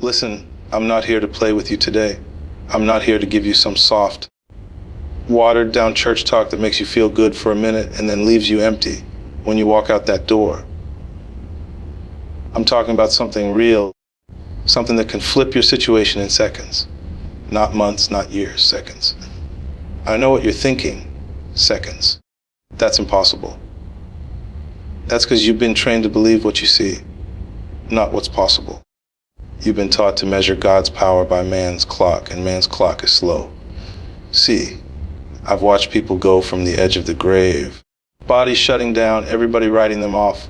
Listen, I'm not here to play with you today. I'm not here to give you some soft, watered down church talk that makes you feel good for a minute and then leaves you empty when you walk out that door. I'm talking about something real, something that can flip your situation in seconds. Not months, not years, seconds. I know what you're thinking, seconds. That's impossible. That's because you've been trained to believe what you see, not what's possible. You've been taught to measure God's power by man's clock, and man's clock is slow. See, I've watched people go from the edge of the grave, bodies shutting down, everybody writing them off,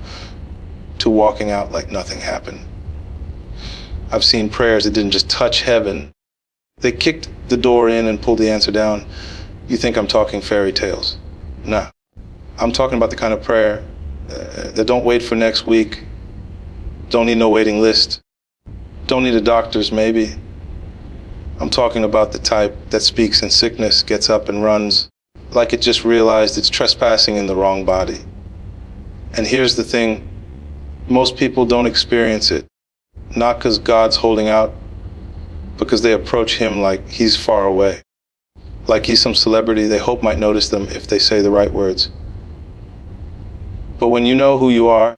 to walking out like nothing happened. I've seen prayers that didn't just touch heaven. They kicked the door in and pulled the answer down. You think I'm talking fairy tales? Nah. I'm talking about the kind of prayer that don't wait for next week, don't need no waiting list, don't need a doctor's maybe. I'm talking about the type that speaks in sickness, gets up and runs like it just realized it's trespassing in the wrong body. And here's the thing, most people don't experience it, not because God's holding out, because they approach him like he's far away, like he's some celebrity they hope might notice them if they say the right words. But when you know who you are,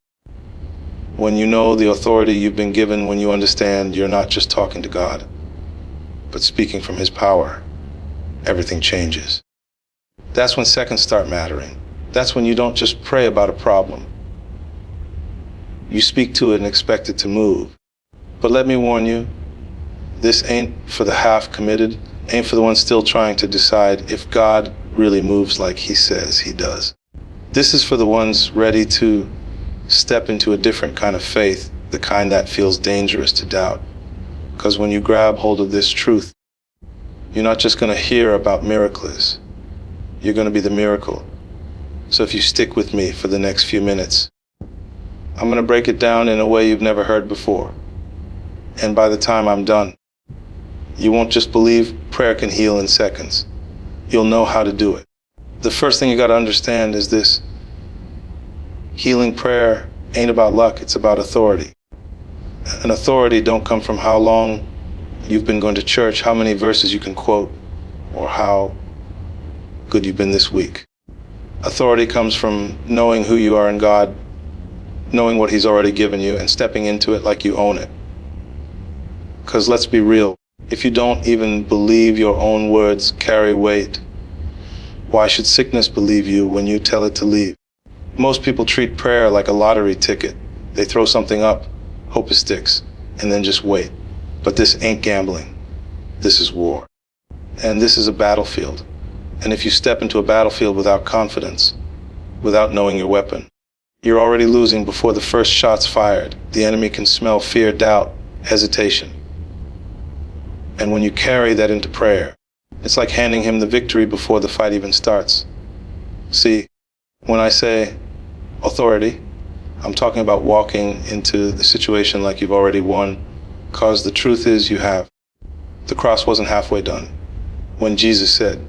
when you know the authority you've been given, when you understand you're not just talking to God, but speaking from his power, everything changes. That's when seconds start mattering. That's when you don't just pray about a problem. You speak to it and expect it to move. But let me warn you, this ain't for the half committed, ain't for the ones still trying to decide if God really moves like he says he does. This is for the ones ready to step into a different kind of faith, the kind that feels dangerous to doubt. Because when you grab hold of this truth, you're not just going to hear about miraculous, you're going to be the miracle. So if you stick with me for the next few minutes, I'm going to break it down in a way you've never heard before. And by the time I'm done, you won't just believe prayer can heal in seconds. You'll know how to do it. The first thing you got to understand is this. Healing prayer ain't about luck, it's about authority. And authority don't come from how long you've been going to church, how many verses you can quote, or how good you've been this week. Authority comes from knowing who you are in God, knowing what he's already given you, and stepping into it like you own it. Because let's be real, if you don't even believe your own words carry weight, why should sickness believe you when you tell it to leave? Most people treat prayer like a lottery ticket. They throw something up, hope it sticks, and then just wait. But this ain't gambling. This is war. And this is a battlefield. And if you step into a battlefield without confidence, without knowing your weapon, you're already losing before the first shot's fired. The enemy can smell fear, doubt, hesitation. And when you carry that into prayer, it's like handing him the victory before the fight even starts. See, when I say authority, I'm talking about walking into the situation like you've already won, because the truth is you have. The cross wasn't halfway done. When Jesus said,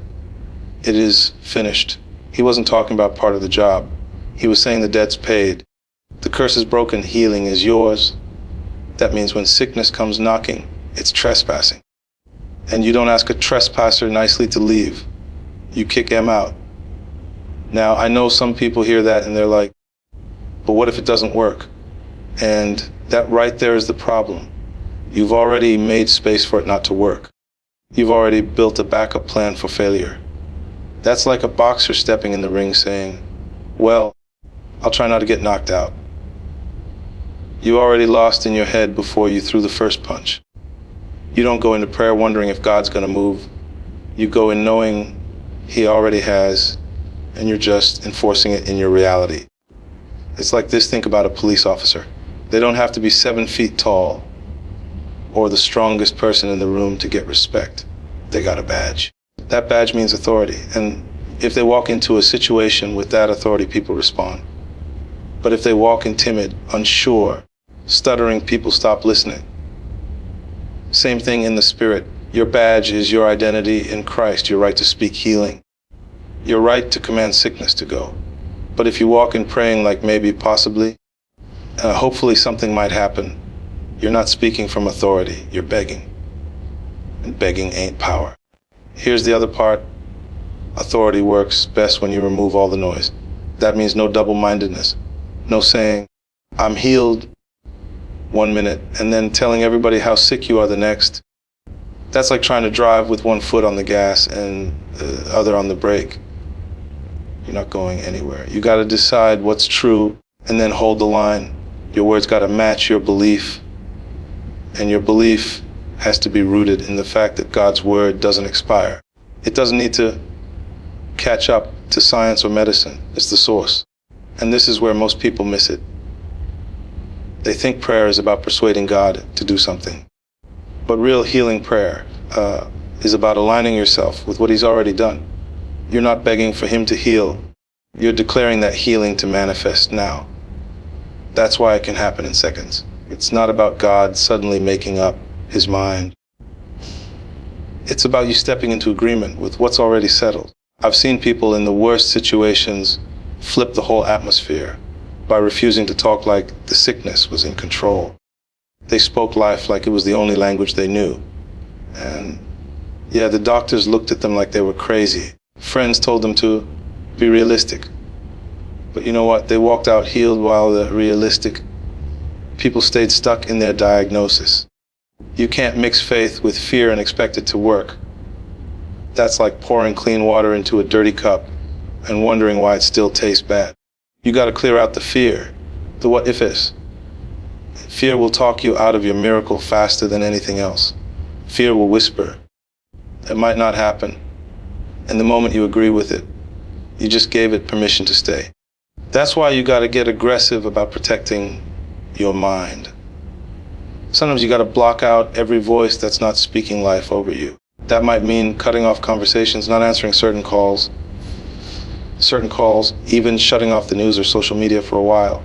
"It is finished," he wasn't talking about part of the job. He was saying the debt's paid. The curse is broken, healing is yours. That means when sickness comes knocking, it's trespassing. And you don't ask a trespasser nicely to leave. You kick him out. Now, I know some people hear that and they're like, but what if it doesn't work? And that right there is the problem. You've already made space for it not to work. You've already built a backup plan for failure. That's like a boxer stepping in the ring saying, well, I'll try not to get knocked out. You already lost in your head before you threw the first punch. You don't go into prayer wondering if God's going to move. You go in knowing he already has, and you're just enforcing it in your reality. It's like this, think about a police officer. They don't have to be 7 feet tall or the strongest person in the room to get respect. They got a badge. That badge means authority, and if they walk into a situation with that authority, people respond. But if they walk in timid, unsure, stuttering, people stop listening. Same thing in the spirit. Your badge is your identity in Christ, your right to speak healing, your right to command sickness to go. But if you walk in praying like maybe, possibly, hopefully something might happen, You're not speaking from authority, you're begging. And begging ain't power. Here's the other part. Authority works best when you remove all the noise. That means no double-mindedness. No saying, I'm healed 1 minute, and then telling everybody how sick you are the next. That's like trying to drive with one foot on the gas and the other on the brake. You're not going anywhere. You got to decide what's true and then hold the line. Your words got to match your belief. And your belief has to be rooted in the fact that God's word doesn't expire. It doesn't need to catch up to science or medicine. It's the source. And this is where most people miss it. They think prayer is about persuading God to do something. But real healing prayer is about aligning yourself with what He's already done. You're not begging for Him to heal. You're declaring that healing to manifest now. That's why it can happen in seconds. It's not about God suddenly making up His mind. It's about you stepping into agreement with what's already settled. I've seen people in the worst situations flip the whole atmosphere by refusing to talk like the sickness was in control. They spoke life like it was the only language they knew. And yeah, the doctors looked at them like they were crazy. Friends told them to be realistic. But you know what? They walked out healed while the realistic people stayed stuck in their diagnosis. You can't mix faith with fear and expect it to work. That's like pouring clean water into a dirty cup and wondering why it still tastes bad. You got to clear out the fear, the what if-is. Fear will talk you out of your miracle faster than anything else. Fear will whisper, it might not happen. And the moment you agree with it, you just gave it permission to stay. That's why you got to get aggressive about protecting your mind. Sometimes you got to block out every voice that's not speaking life over you. That might mean cutting off conversations, not answering certain calls, even shutting off the news or social media for a while.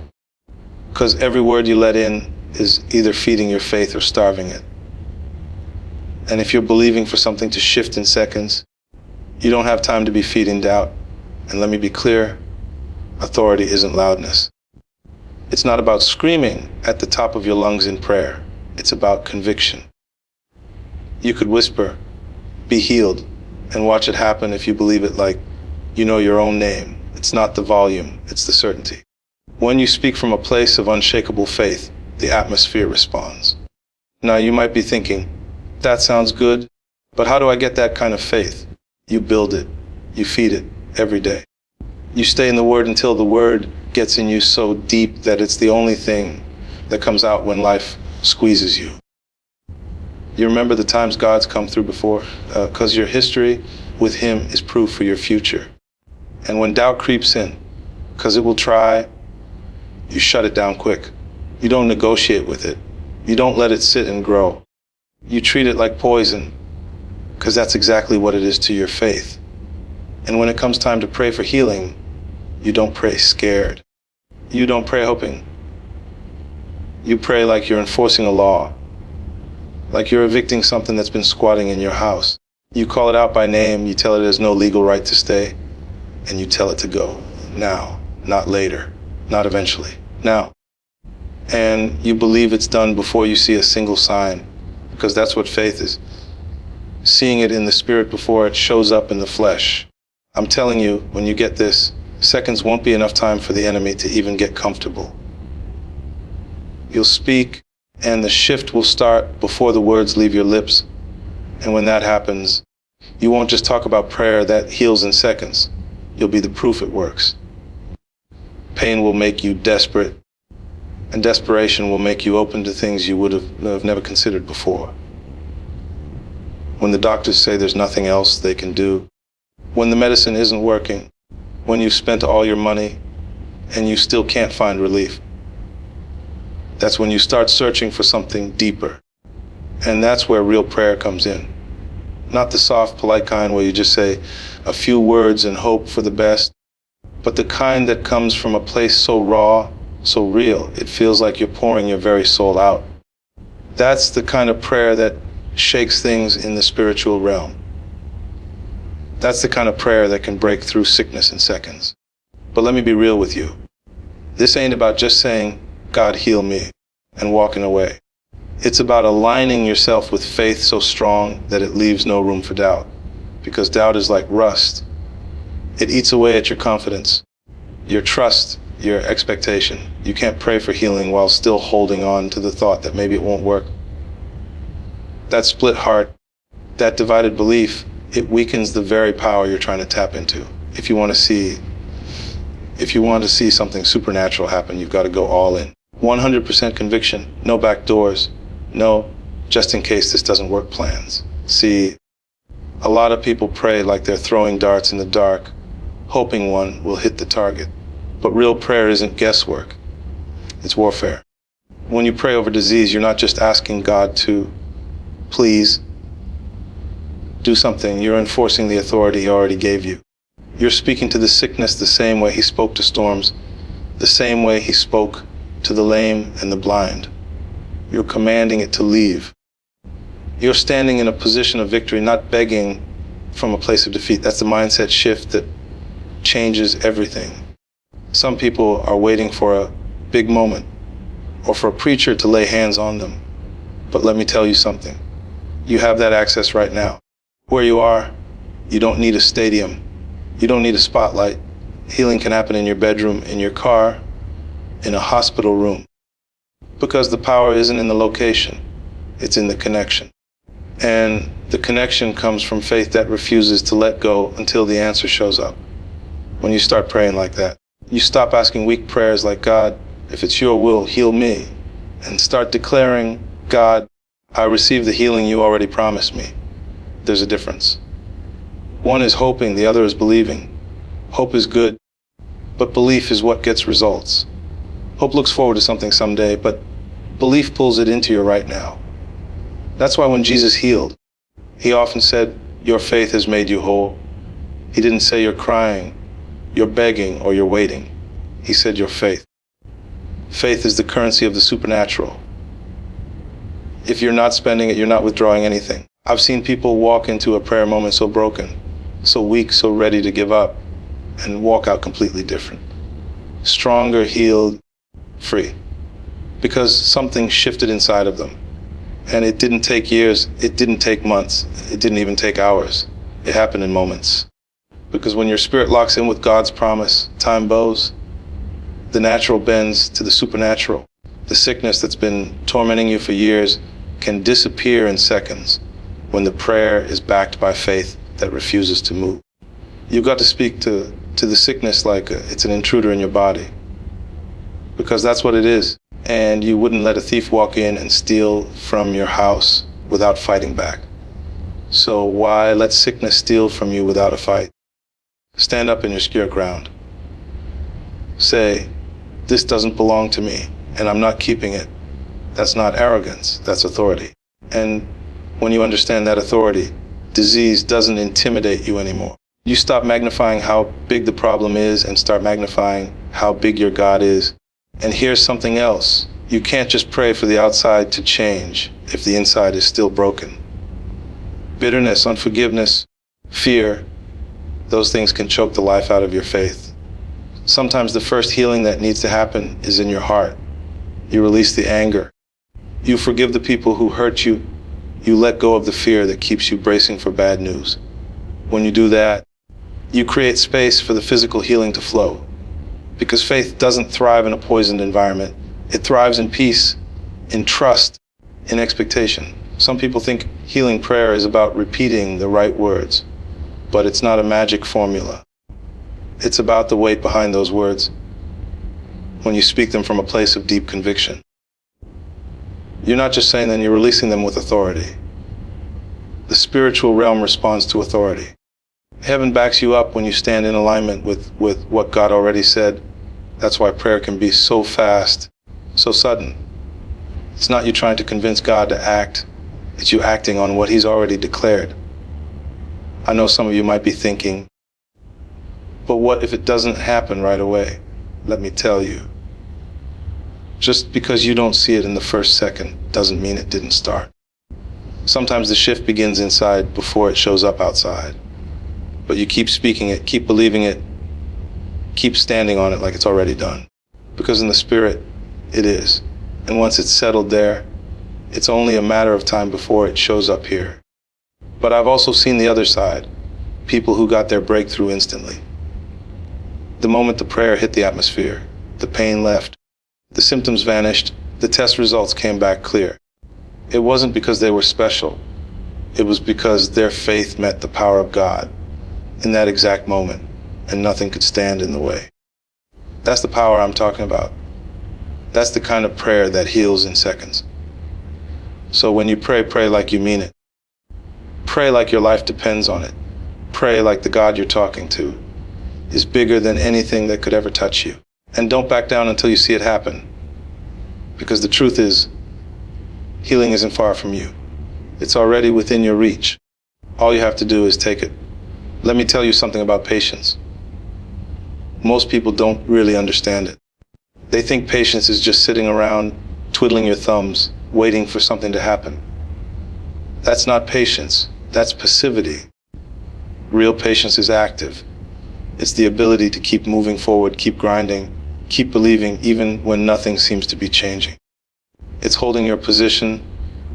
Because every word you let in is either feeding your faith or starving it. And if you're believing for something to shift in seconds, you don't have time to be feeding doubt. And let me be clear, authority isn't loudness. It's not about screaming at the top of your lungs in prayer. It's about conviction. You could whisper, be healed, and watch it happen if you believe it like you know your own name. It's not the volume, it's the certainty. When you speak from a place of unshakable faith, the atmosphere responds. Now you might be thinking, that sounds good, but how do I get that kind of faith? You build it, you feed it every day. You stay in the Word until the Word gets in you so deep that it's the only thing that comes out when life squeezes you. You remember the times God's come through before? Because your history with Him is proof for your future. And when doubt creeps in, because it will try, you shut it down quick. You don't negotiate with it. You don't let it sit and grow. You treat it like poison, because that's exactly what it is to your faith. And when it comes time to pray for healing, you don't pray scared. You don't pray hoping. You pray like you're enforcing a law, like you're evicting something that's been squatting in your house. You call it out by name, you tell it has no legal right to stay, and you tell it to go now, not later, not eventually, now. And you believe it's done before you see a single sign, because that's what faith is. Seeing it in the spirit before it shows up in the flesh. I'm telling you, when you get this, seconds won't be enough time for the enemy to even get comfortable. You'll speak, and the shift will start before the words leave your lips. And when that happens, you won't just talk about prayer that heals in seconds. You'll be the proof it works. Pain will make you desperate, and desperation will make you open to things you would have never considered before. When the doctors say there's nothing else they can do, when the medicine isn't working, when you've spent all your money and you still can't find relief, that's when you start searching for something deeper. And that's where real prayer comes in. Not the soft, polite kind where you just say a few words and hope for the best, but the kind that comes from a place so raw, so real, it feels like you're pouring your very soul out. That's the kind of prayer that shakes things in the spiritual realm. That's the kind of prayer that can break through sickness in seconds. But let me be real with you. This ain't about just saying, God heal me, and walking away. It's about aligning yourself with faith so strong that it leaves no room for doubt. Because doubt is like rust. It eats away at your confidence, your trust, your expectation. You can't pray for healing while still holding on to the thought that maybe it won't work. That split heart, that divided belief, it weakens the very power you're trying to tap into. If you want to see something supernatural happen, you've got to go all in. 100% conviction, no back doors, no just in case this doesn't work plans. See, a lot of people pray like they're throwing darts in the dark, hoping one will hit the target. But real prayer isn't guesswork, it's warfare. When you pray over disease, you're not just asking God to please do something, you're enforcing the authority He already gave you. You're speaking to the sickness the same way He spoke to storms, the same way He spoke to the lame and the blind. You're commanding it to leave. You're standing in a position of victory, not begging from a place of defeat. That's the mindset shift that changes everything. Some people are waiting for a big moment or for a preacher to lay hands on them. But let me tell you something. You have that access right now. Where you are, you don't need a stadium. You don't need a spotlight. Healing can happen in your bedroom, in your car, in a hospital room. Because the power isn't in the location, it's in the connection. And the connection comes from faith that refuses to let go until the answer shows up. When you start praying like that, you stop asking weak prayers like, God, if it's your will, heal me. And start declaring, God, I receive the healing you already promised me. There's a difference. One is hoping, the other is believing. Hope is good, but belief is what gets results. Hope looks forward to something someday, but belief pulls it into your right now. That's why when Jesus healed, He often said, your faith has made you whole. He didn't say you're crying, you're begging, or you're waiting. He said your faith. Faith is the currency of the supernatural. If you're not spending it, you're not withdrawing anything. I've seen people walk into a prayer moment so broken, so weak, so ready to give up, and walk out completely different. Stronger, healed, free. Because something shifted inside of them. And it didn't take years, it didn't take months, it didn't even take hours. It happened in moments. Because when your spirit locks in with God's promise, time bows, the natural bends to the supernatural. The sickness that's been tormenting you for years can disappear in seconds when the prayer is backed by faith that refuses to move. You've got to speak to the sickness like it's an intruder in your body. Because that's what it is. And you wouldn't let a thief walk in and steal from your house without fighting back. So why let sickness steal from you without a fight? Stand up in your secure ground. Say, this doesn't belong to me, and I'm not keeping it. That's not arrogance, that's authority. And when you understand that authority, disease doesn't intimidate you anymore. You stop magnifying how big the problem is and start magnifying how big your God is. And here's something else. You can't just pray for the outside to change if the inside is still broken. Bitterness, unforgiveness, fear, those things can choke the life out of your faith. Sometimes the first healing that needs to happen is in your heart. You release the anger. You forgive the people who hurt you. You let go of the fear that keeps you bracing for bad news. When you do that, you create space for the physical healing to flow. Because faith doesn't thrive in a poisoned environment. It thrives in peace, in trust, in expectation. Some people think healing prayer is about repeating the right words, but it's not a magic formula. It's about the weight behind those words when you speak them from a place of deep conviction. You're not just saying them, you're releasing them with authority. The spiritual realm responds to authority. Heaven backs you up when you stand in alignment with what God already said. That's why prayer can be so fast, so sudden. It's not you trying to convince God to act, it's you acting on what He's already declared. I know some of you might be thinking, but what if it doesn't happen right away? Let me tell you. Just because you don't see it in the first second doesn't mean it didn't start. Sometimes the shift begins inside before it shows up outside. But you keep speaking it, keep believing it, keep standing on it like it's already done. Because in the spirit, it is. And once it's settled there, It's only a matter of time before it shows up here. But I've also seen the other side, people who got their breakthrough instantly. The moment the prayer hit the atmosphere, the pain left, the symptoms vanished, the test results came back clear. It wasn't because they were special. It was because their faith met the power of God in that exact moment, and nothing could stand in the way. That's the power I'm talking about. That's the kind of prayer that heals in seconds. So when you pray, pray like you mean it. Pray like your life depends on it. Pray like the God you're talking to is bigger than anything that could ever touch you. And don't back down until you see it happen. Because the truth is, healing isn't far from you. It's already within your reach. All you have to do is take it. Let me tell you something about patience. Most people don't really understand it. They think patience is just sitting around, twiddling your thumbs, waiting for something to happen. That's not patience. That's passivity. Real patience is active. It's the ability to keep moving forward, keep grinding, keep believing even when nothing seems to be changing. It's holding your position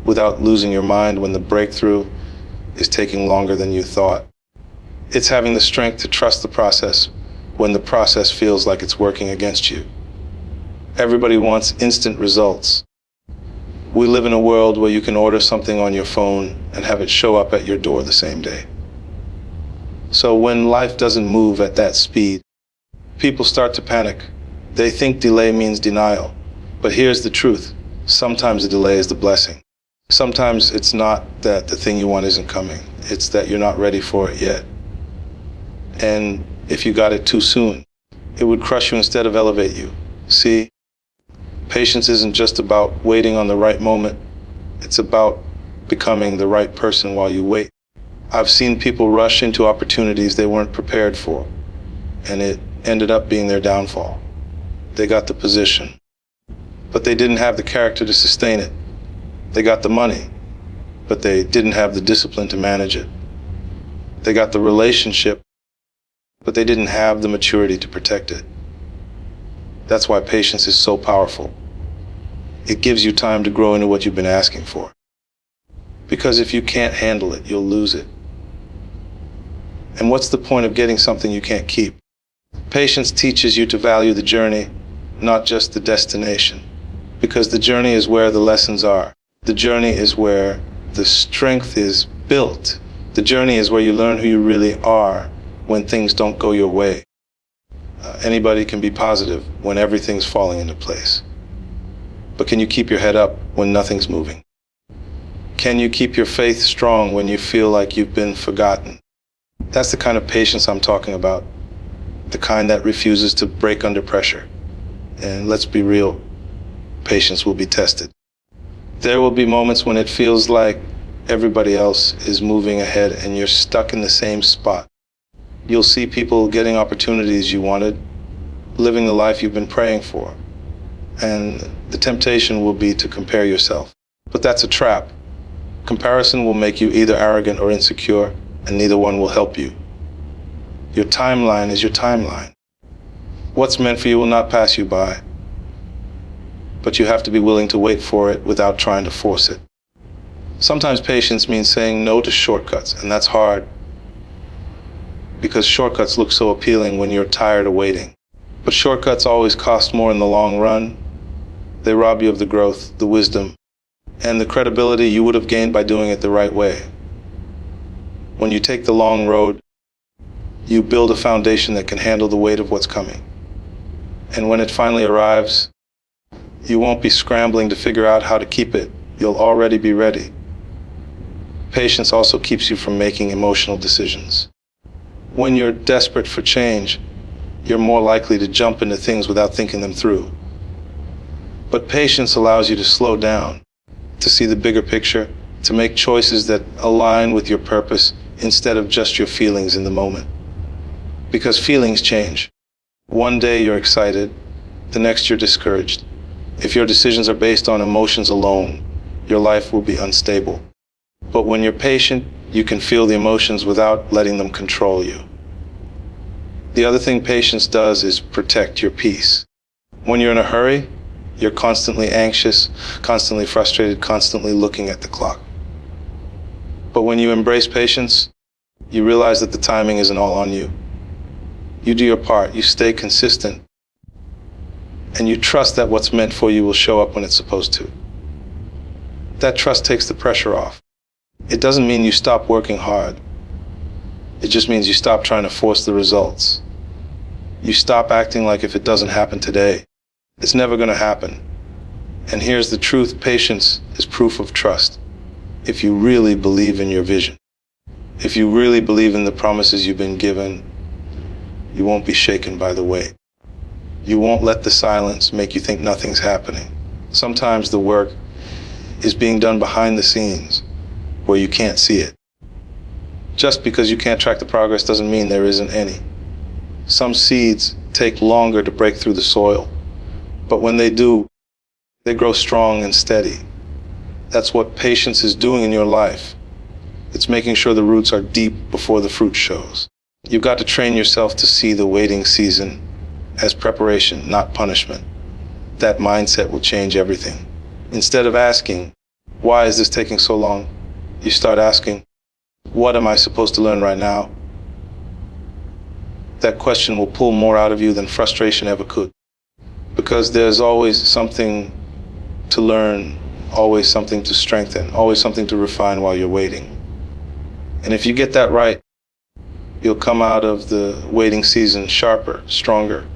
without losing your mind when the breakthrough is taking longer than you thought. It's having the strength to trust the process when the process feels like it's working against you. Everybody wants instant results. We live in a world where you can order something on your phone and have it show up at your door the same day. So when life doesn't move at that speed, people start to panic. They think delay means denial. But here's the truth. Sometimes the delay is the blessing. Sometimes it's not that the thing you want isn't coming. It's that you're not ready for it yet. And if you got it too soon, it would crush you instead of elevate you. See, patience isn't just about waiting on the right moment. It's about becoming the right person while you wait. I've seen people rush into opportunities they weren't prepared for, and it ended up being their downfall. They got the position, but they didn't have the character to sustain it. They got the money, but they didn't have the discipline to manage it. They got the relationship, but they didn't have the maturity to protect it. That's why patience is so powerful. It gives you time to grow into what you've been asking for. Because if you can't handle it, you'll lose it. And what's the point of getting something you can't keep? Patience teaches you to value the journey, not just the destination. Because the journey is where the lessons are. The journey is where the strength is built. The journey is where you learn who you really are when things don't go your way. Anybody can be positive when everything's falling into place. But can you keep your head up when nothing's moving? Can you keep your faith strong when you feel like you've been forgotten? That's the kind of patience I'm talking about. The kind that refuses to break under pressure. And let's be real, patience will be tested. There will be moments when it feels like everybody else is moving ahead and you're stuck in the same spot. You'll see people getting opportunities you wanted, living the life you've been praying for. And the temptation will be to compare yourself. But that's a trap. Comparison will make you either arrogant or insecure, and neither one will help you. Your timeline is your timeline. What's meant for you will not pass you by. But you have to be willing to wait for it without trying to force it. Sometimes patience means saying no to shortcuts, and that's hard. Because shortcuts look so appealing when you're tired of waiting. But shortcuts always cost more in the long run. They rob you of the growth, the wisdom, and the credibility you would have gained by doing it the right way. When you take the long road, you build a foundation that can handle the weight of what's coming. And when it finally arrives, you won't be scrambling to figure out how to keep it. You'll already be ready. Patience also keeps you from making emotional decisions. When you're desperate for change, you're more likely to jump into things without thinking them through. But patience allows you to slow down, to see the bigger picture, to make choices that align with your purpose instead of just your feelings in the moment. Because feelings change. One day you're excited, the next you're discouraged. If your decisions are based on emotions alone, your life will be unstable. But when you're patient, you can feel the emotions without letting them control you. The other thing patience does is protect your peace. When you're in a hurry, You're constantly anxious, constantly frustrated, constantly looking at the clock. But when you embrace patience, you realize that the timing isn't all on you. You do your part, you stay consistent, and you trust that what's meant for you will show up when it's supposed to. That trust takes the pressure off. It doesn't mean you stop working hard. It just means you stop trying to force the results. You stop acting like if it doesn't happen today, it's never going to happen. And here's the truth: patience is proof of trust. If you really believe in your vision, if you really believe in the promises you've been given, you won't be shaken by the weight. You won't let the silence make you think nothing's happening. Sometimes the work is being done behind the scenes where you can't see it. Just because you can't track the progress doesn't mean there isn't any. Some seeds take longer to break through the soil, but when they do, they grow strong and steady. That's what patience is doing in your life. It's making sure the roots are deep before the fruit shows. You've got to train yourself to see the waiting season as preparation, not punishment. That mindset will change everything. Instead of asking, why is this taking so long? You start asking, what am I supposed to learn right now? That question will pull more out of you than frustration ever could. Because there's always something to learn, always something to strengthen, always something to refine while you're waiting. And if you get that right, you'll come out of the waiting season sharper, stronger,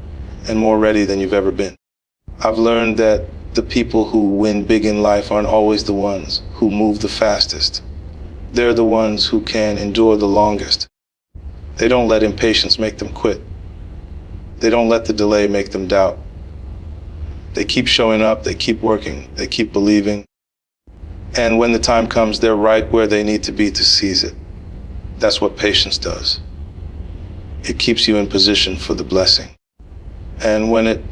and more ready than you've ever been. I've learned that the people who win big in life aren't always the ones who move the fastest. They're the ones who can endure the longest. They don't let impatience make them quit. They don't let the delay make them doubt. They keep showing up, they keep working, they keep believing. And when the time comes, they're right where they need to be to seize it. That's what patience does. It keeps you in position for the blessing. And when it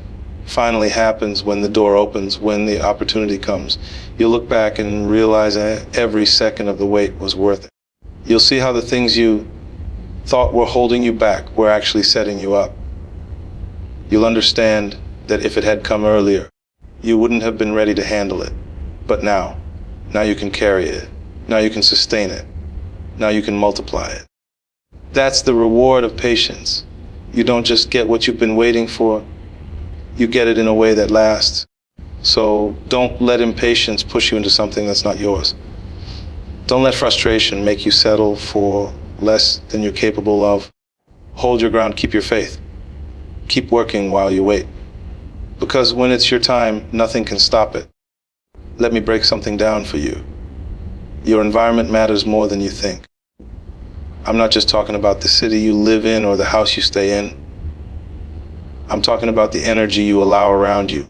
finally happens, when the door opens, when the opportunity comes, you'll look back and realize that every second of the wait was worth it. You'll see how the things you thought were holding you back were actually setting you up. You'll understand that if it had come earlier, you wouldn't have been ready to handle it. But now you can carry it. Now you can sustain it. Now you can multiply it. That's the reward of patience. You don't just get what you've been waiting for, you get it in a way that lasts. So don't let impatience push you into something that's not yours. Don't let frustration make you settle for less than you're capable of. Hold your ground, keep your faith. Keep working while you wait. Because when it's your time, nothing can stop it. Let me break something down for you. Your environment matters more than you think. I'm not just talking about the city you live in or the house you stay in. I'm talking about the energy you allow around you,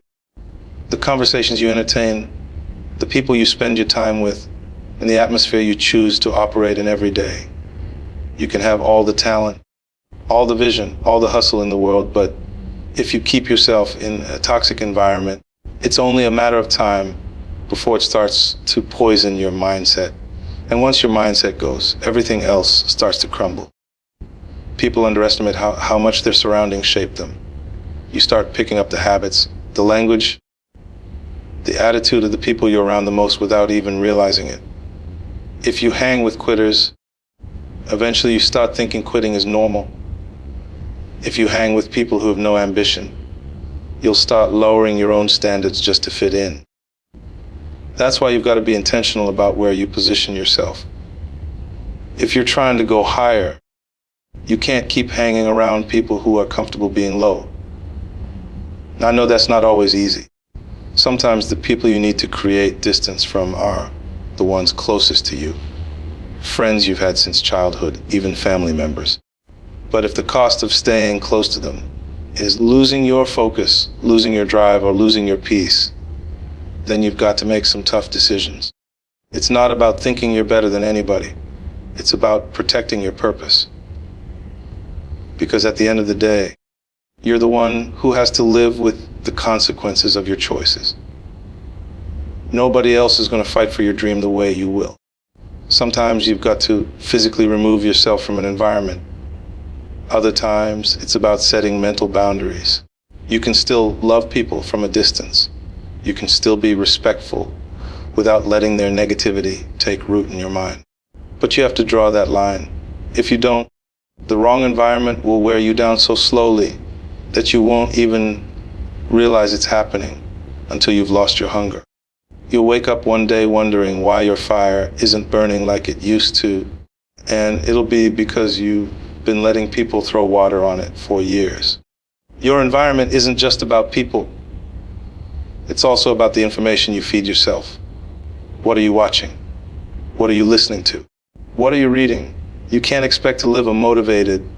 the conversations you entertain, the people you spend your time with, and the atmosphere you choose to operate in every day. You can have all the talent, all the vision, all the hustle in the world, but if you keep yourself in a toxic environment, it's only a matter of time before it starts to poison your mindset. And once your mindset goes, everything else starts to crumble. People underestimate how much their surroundings shape them. You start picking up the habits, the language, the attitude of the people you're around the most without even realizing it. If you hang with quitters, eventually you start thinking quitting is normal. If you hang with people who have no ambition, you'll start lowering your own standards just to fit in. That's why you've got to be intentional about where you position yourself. If you're trying to go higher, you can't keep hanging around people who are comfortable being low. Now, I know that's not always easy. Sometimes the people you need to create distance from are the ones closest to you, friends you've had since childhood, even family members. But if the cost of staying close to them is losing your focus, losing your drive, or losing your peace, then you've got to make some tough decisions. It's not about thinking you're better than anybody. It's about protecting your purpose. Because at the end of the day, you're the one who has to live with the consequences of your choices. Nobody else is going to fight for your dream the way you will. Sometimes you've got to physically remove yourself from an environment. Other times, it's about setting mental boundaries. You can still love people from a distance. You can still be respectful without letting their negativity take root in your mind. But you have to draw that line. If you don't, the wrong environment will wear you down so slowly that you won't even realize it's happening until you've lost your hunger. You'll wake up one day wondering why your fire isn't burning like it used to, and it'll be because you've been letting people throw water on it for years. Your environment isn't just about people. It's also about the information you feed yourself. What are you watching? What are you listening to? What are you reading? You can't expect to live a motivated,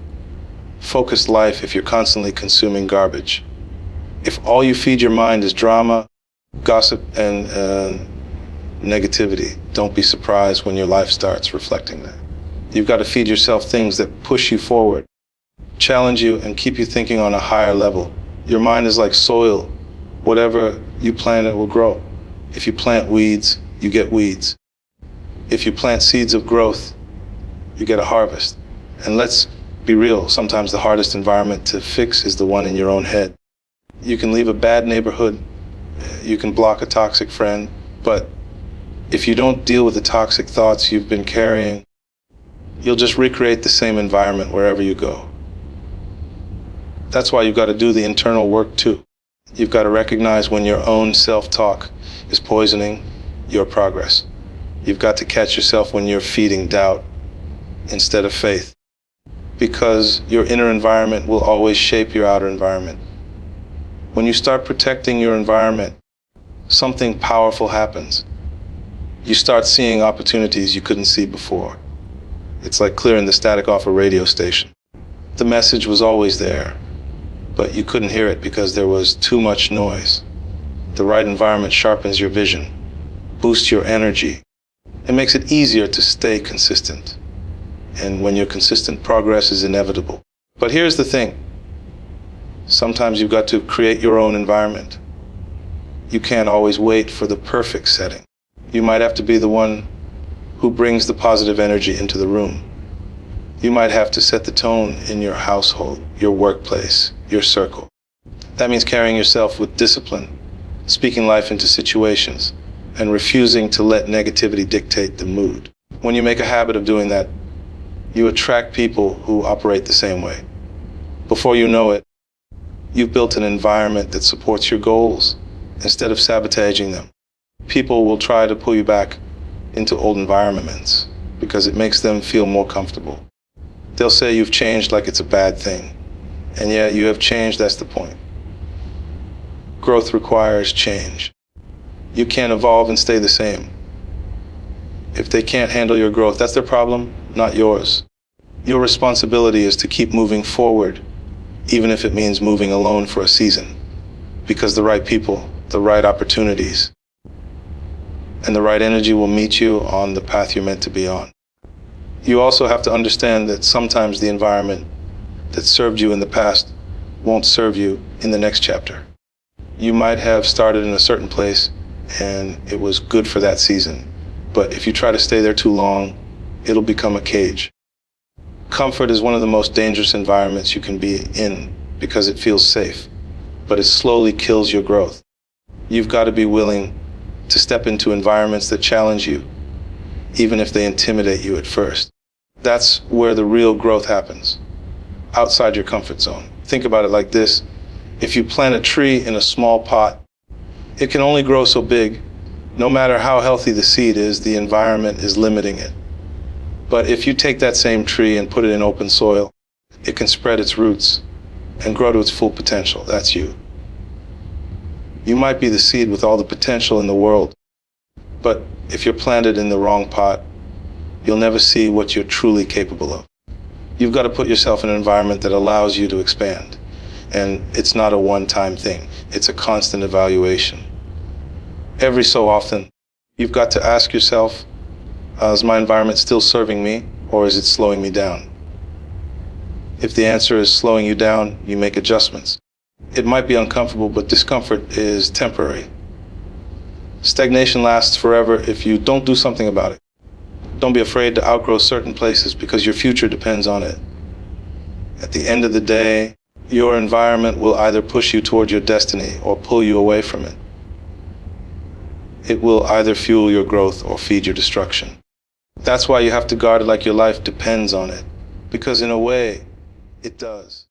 focused life if you're constantly consuming garbage. If all you feed your mind is drama, gossip, and negativity, don't be surprised when your life starts reflecting that. You've got to feed yourself things that push you forward, challenge you, and keep you thinking on a higher level. Your mind is like soil. Whatever you plant, it will grow. If you plant weeds, you get weeds. If you plant seeds of growth, you get a harvest. And let's be real, sometimes the hardest environment to fix is the one in your own head. You can leave a bad neighborhood, you can block a toxic friend, but if you don't deal with the toxic thoughts you've been carrying, you'll just recreate the same environment wherever you go. That's why you've got to do the internal work too. You've got to recognize when your own self-talk is poisoning your progress. You've got to catch yourself when you're feeding doubt instead of faith, because your inner environment will always shape your outer environment. When you start protecting your environment, something powerful happens. You start seeing opportunities you couldn't see before. It's like clearing the static off a radio station. The message was always there, but you couldn't hear it because there was too much noise. The right environment sharpens your vision, boosts your energy, and makes it easier to stay consistent. And when you're consistent, progress is inevitable. But here's the thing. Sometimes you've got to create your own environment. You can't always wait for the perfect setting. You might have to be the one who brings the positive energy into the room. You might have to set the tone in your household, your workplace, your circle. That means carrying yourself with discipline, speaking life into situations, and refusing to let negativity dictate the mood. When you make a habit of doing that, you attract people who operate the same way. Before you know it, you've built an environment that supports your goals instead of sabotaging them. People will try to pull you back into old environments because it makes them feel more comfortable. They'll say you've changed like it's a bad thing, and yet you have changed, that's the point. Growth requires change. You can't evolve and stay the same. If they can't handle your growth, that's their problem, not yours. Your responsibility is to keep moving forward, even if it means moving alone for a season, because the right people, the right opportunities, and the right energy will meet you on the path you're meant to be on. You also have to understand that sometimes the environment that served you in the past won't serve you in the next chapter. You might have started in a certain place and it was good for that season, but if you try to stay there too long, it'll become a cage. Comfort is one of the most dangerous environments you can be in because it feels safe, but it slowly kills your growth. You've got to be willing to step into environments that challenge you, even if they intimidate you at first. That's where the real growth happens, outside your comfort zone. Think about it like this. If you plant a tree in a small pot, it can only grow so big. No matter how healthy the seed is, the environment is limiting it. But if you take that same tree and put it in open soil, it can spread its roots and grow to its full potential. That's you. You might be the seed with all the potential in the world, but if you're planted in the wrong pot, you'll never see what you're truly capable of. You've got to put yourself in an environment that allows you to expand. And it's not a one-time thing. It's a constant evaluation. Every so often, you've got to ask yourself, is my environment still serving me, or is it slowing me down? If the answer is slowing you down, you make adjustments. It might be uncomfortable, but discomfort is temporary. Stagnation lasts forever if you don't do something about it. Don't be afraid to outgrow certain places because your future depends on it. At the end of the day, your environment will either push you toward your destiny or pull you away from it. it will either fuel your growth or feed your destruction. That's why you have to guard it like your life depends on it, because in a way, it does.